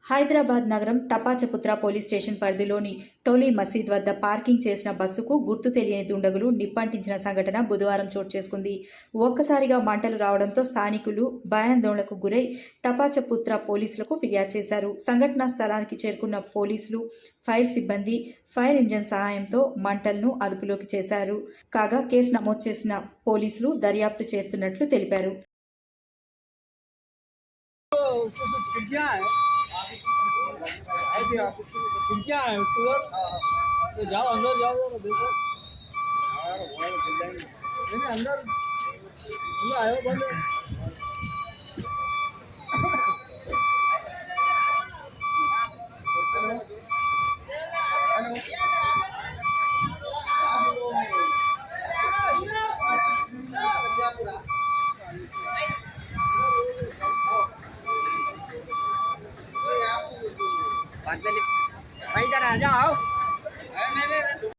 హైదరాబాద్ నగరం టపాచపుత్ర police station పరిధిలోని టోలీ మసీద్ వద్ద పార్కింగ్ చేసిన బస్సుకు గుర్తు తెలియని దుండగులు నిప్పంటించిన సంఘటన బుధవారం చోటు చేసుకుంది. ఒక్కసారిగా మంటలు రావడంతో స్థానికులు భయాందోళనకు గురై టపాచపుత్ర పోలీసులకు ఫిర్యాదు చేశారు. సంఘటనా స్థలానికి చేరుకున్న పోలీసులు, ఫైర్ సిబ్బంది ఫైర్ ఇంజన్ సహాయంతో మంటలను అదుపులోకి చేశారు. కాగా కేసు నమోదు చేసిన పోలీసులు దర్యాప్తు చేస్తున్నట్లు తెలిపారు. खिड़कियाँ है उसके उधर तो जाओ अंदर जाओ देखो नहीं अंदर आयो बंद भाई इधर आ जाओ।